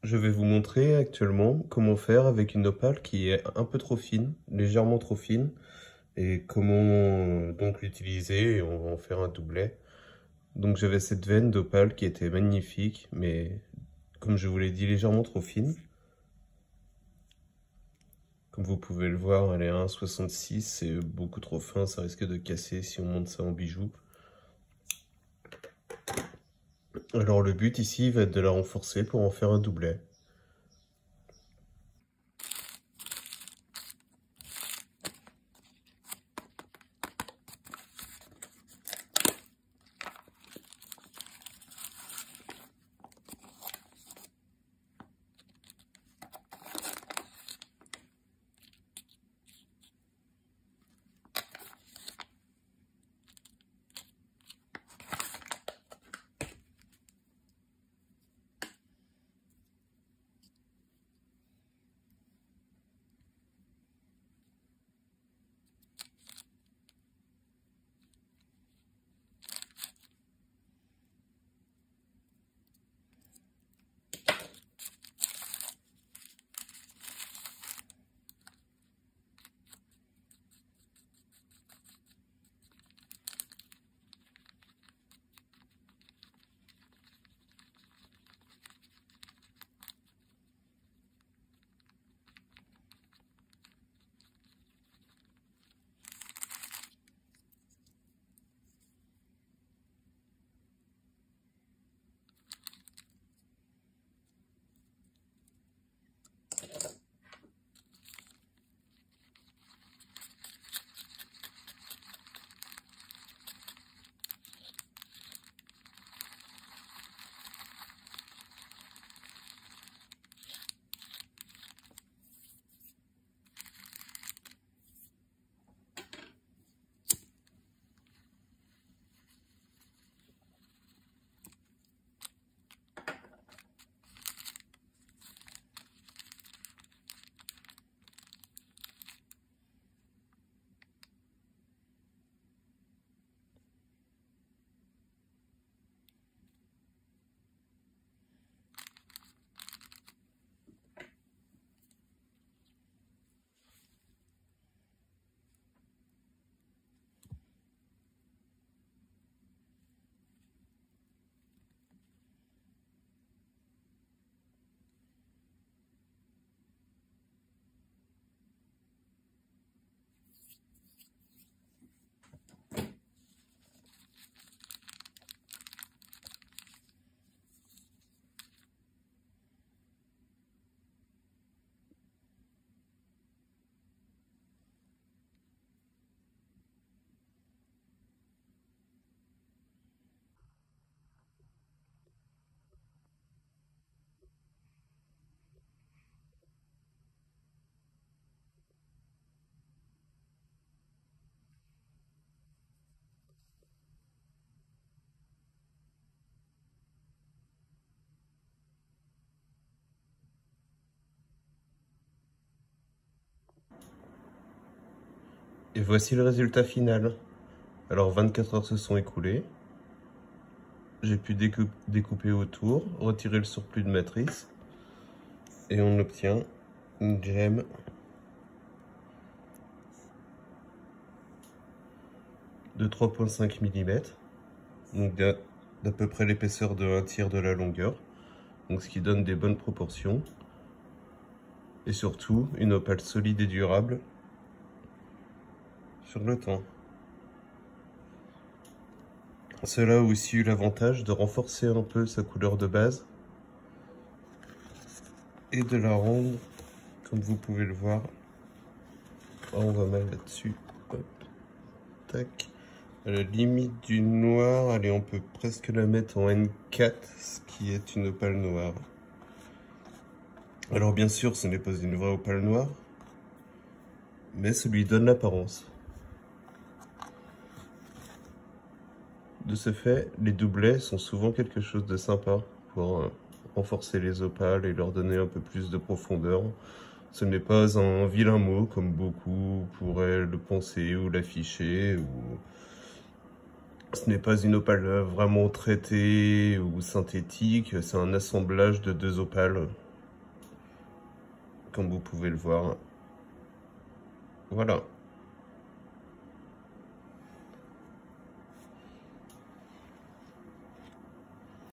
Je vais vous montrer actuellement comment faire avec une opale qui est un peu trop fine, légèrement trop fine, et comment donc l'utiliser, et on va en faire un doublet. Donc j'avais cette veine d'opale qui était magnifique, mais comme je vous l'ai dit, légèrement trop fine. Comme vous pouvez le voir, elle est à 1,66, c'est beaucoup trop fin, ça risque de casser si on monte ça en bijoux. Alors le but ici va être de la renforcer pour en faire un doublet. Et voici le résultat final. Alors 24 heures se sont écoulées. J'ai pu découper autour, retirer le surplus de matrice. Et on obtient une gemme de 3,5 mm. Donc d'à peu près l'épaisseur de 1/3 de la longueur. Donc ce qui donne des bonnes proportions. Et surtout, une opale solide et durable sur le temps. Cela a aussi eu l'avantage de renforcer un peu sa couleur de base et de la rendre, comme vous pouvez le voir, on va mettre là-dessus, hop, tac, à la limite du noir. Allez, on peut presque la mettre en N4, ce qui est une opale noire. Alors bien sûr, ce n'est pas une vraie opale noire, mais ça lui donne l'apparence. De ce fait, les doublets sont souvent quelque chose de sympa pour renforcer les opales et leur donner un peu plus de profondeur. Ce n'est pas un vilain mot comme beaucoup pourraient le penser ou l'afficher. Ce n'est pas une opale vraiment traitée ou synthétique, c'est un assemblage de deux opales comme vous pouvez le voir. Voilà.